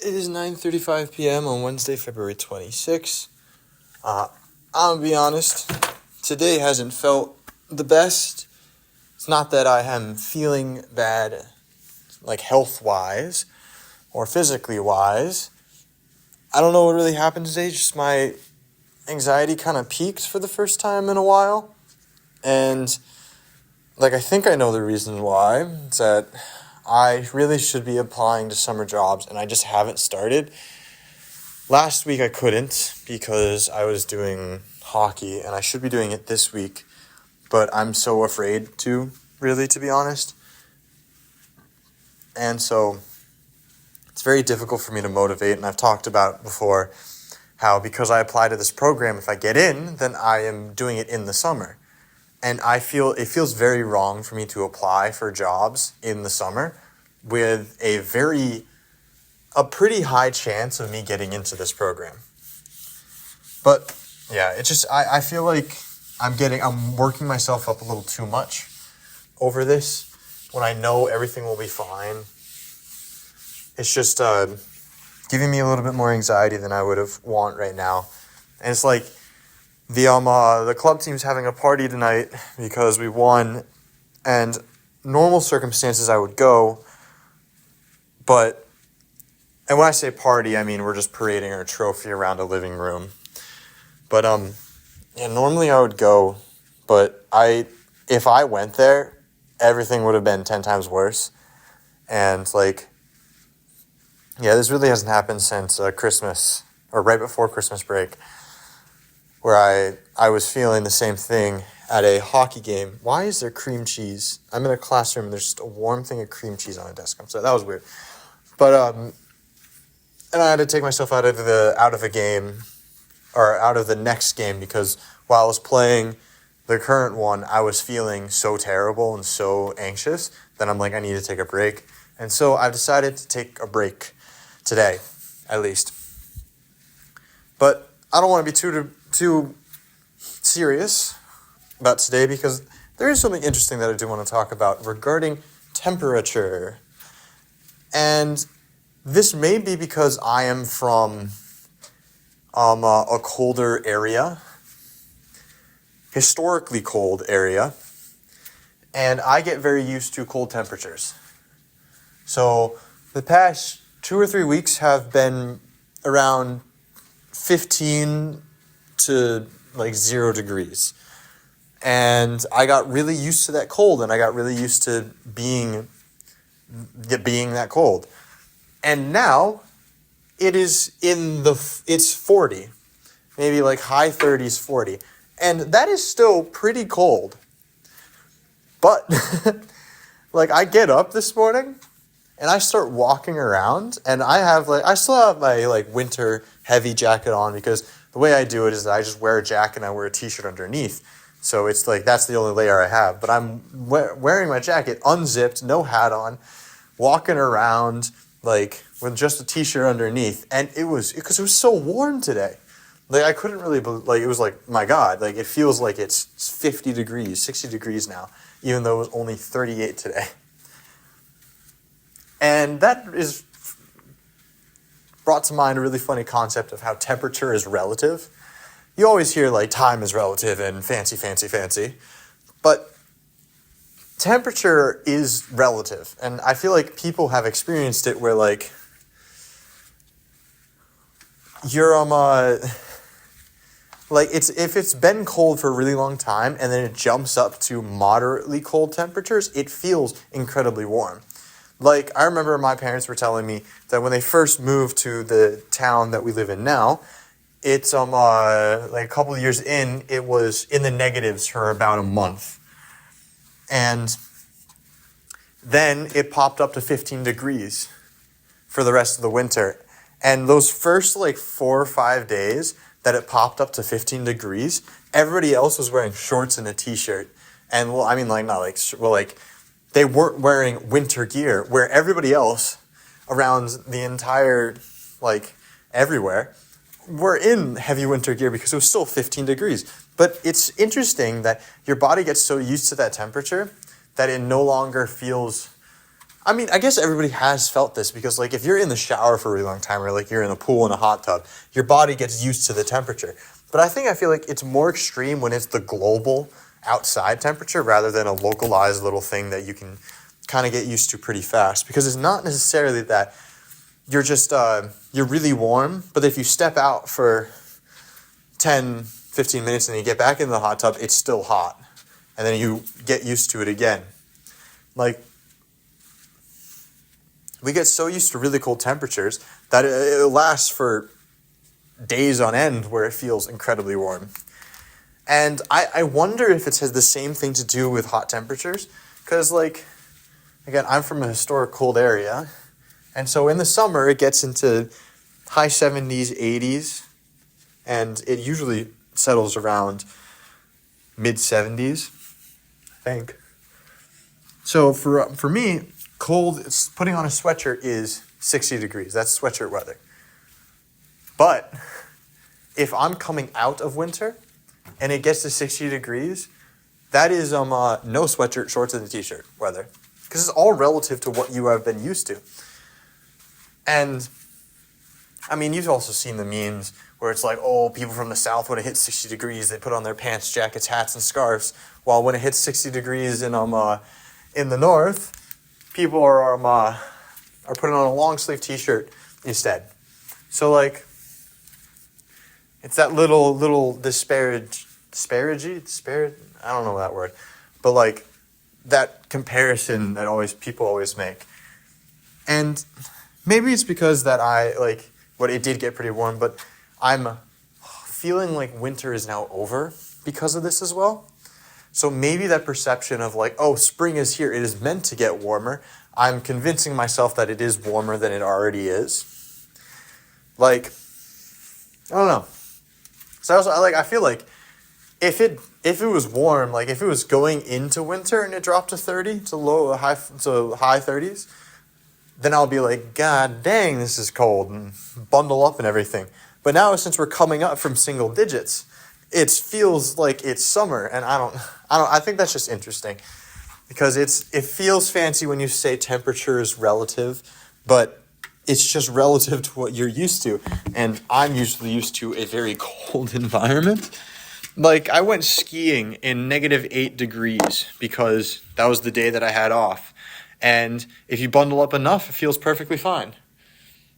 It is 9:35 p.m. on Wednesday, February 26th. I'm gonna be honest, today hasn't felt the best. It's not that I am feeling bad, like health-wise or physically-wise. I don't know what really happened today, just my anxiety kind of peaked for the first time in a while. And, I think I know the reason why. It's that I really should be applying to summer jobs, and I just haven't started. Last week I couldn't because I was doing hockey, and I should be doing it this week, but I'm so afraid to be honest. And so it's very difficult for me to motivate, and I've talked about before how because I apply to this program, if I get in, then I am doing it in the summer. And it feels very wrong for me to apply for jobs in the summer with a pretty high chance of me getting into this program. But yeah, I feel like I'm working myself up a little too much over this when I know everything will be fine. It's just giving me a little bit more anxiety than I would have want right now. And it's like the club team's having a party tonight because we won, and normal circumstances I would go, and when I say party, I mean we're just parading our trophy around a living room. But normally I would go, but if I went there, everything would have been 10 times worse. And this really hasn't happened since Christmas, or right before Christmas break, where I was feeling the same thing at a hockey game. Why is there cream cheese? I'm in a classroom and there's just a warm thing of cream cheese on a desk. So that was weird. But and I had to take myself out of the game, or out of the next game, because while I was playing the current one, I was feeling so terrible and so anxious that I'm like, I need to take a break. And so I've decided to take a break today, at least. But I don't want to be too serious about today, because there is something interesting that I do want to talk about regarding temperature. And this may be because I am from a colder area, historically cold area, and I get very used to cold temperatures. So the past 2 or 3 weeks have been around 15 to 0 degrees. And I got really used to that cold, and I got really used to being that cold. And now it's 40, maybe high 30s, 40. And that is still pretty cold. But I get up this morning and I start walking around, and I still have my winter heavy jacket on, because the way I do it is that I just wear a jacket and I wear a t-shirt underneath. So it's that's the only layer I have. But I'm wearing my jacket unzipped, no hat on, walking around with just a t-shirt underneath. And because it was so warm today. I couldn't really believe, it was my God, it feels like it's 50 degrees, 60 degrees now, even though it was only 38 today. And that is brought to mind a really funny concept of how temperature is relative. You always hear time is relative and fancy. But temperature is relative. And I feel like people have experienced it where you're if it's been cold for a really long time and then it jumps up to moderately cold temperatures, it feels incredibly warm. I remember my parents were telling me that when they first moved to the town that we live in now, it's a couple of years in, it was in the negatives for about a month. And then it popped up to 15 degrees for the rest of the winter. And those first 4 or 5 days that it popped up to 15 degrees, everybody else was wearing shorts and a t-shirt. And they weren't wearing winter gear, where everybody else around the entire, everywhere, were in heavy winter gear because it was still 15 degrees. But it's interesting that your body gets so used to that temperature that it no longer feels I mean, I guess everybody has felt this because, like, if you're in the shower for a really long time or, like, you're in a pool in a hot tub, your body gets used to the temperature. But I feel like it's more extreme when it's the global outside temperature rather than a localized little thing that you can kind of get used to pretty fast. Because it's not necessarily that you're just, you're really warm, but if you step out for 10, 15 minutes and you get back in the hot tub, it's still hot. And then you get used to it again. Like, we get so used to really cold temperatures that it lasts for days on end where it feels incredibly warm. And I wonder if it has the same thing to do with hot temperatures. Because, like, again, I'm from a historic cold area. And so in the summer, it gets into high 70s, 80s. And it usually settles around mid 70s, I think. So for me, putting on a sweatshirt is 60 degrees. That's sweatshirt weather. But if I'm coming out of winter and it gets to 60 degrees, that is no sweatshirt, shorts, and a t-shirt weather. Because it's all relative to what you have been used to. And, I mean, you've also seen the memes where it's like, oh, people from the south, when it hits 60 degrees, they put on their pants, jackets, hats, and scarves. While when it hits 60 degrees in the north, people are putting on a long sleeve t-shirt instead. So, like, it's that little disparage, I don't know that word, but, like, that comparison that people always make. And maybe it's because that it did get pretty warm, but I'm feeling like winter is now over because of this as well. So maybe that perception of, like, oh, spring is here, it is meant to get warmer, I'm convincing myself that it is warmer than it already is. Like, I don't know. So I feel like if it was warm, like if it was going into winter and it dropped to 30 to high 30s, then I'll be like, God dang, this is cold, and bundle up and everything. But now, since we're coming up from single digits, it feels like it's summer, and I think that's just interesting because it feels fancy when you say temperature is relative, but it's just relative to what you're used to. And I'm usually used to a very cold environment. Like, I went skiing in -8 degrees because that was the day that I had off. And if you bundle up enough, it feels perfectly fine.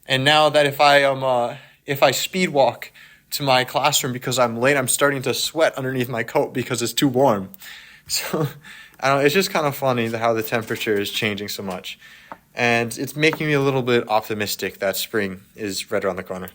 And now that if I speed walk to my classroom because I'm late, I'm starting to sweat underneath my coat because it's too warm. So, I don't know, it's just kind of funny how the temperature is changing so much. And it's making me a little bit optimistic that spring is right around the corner.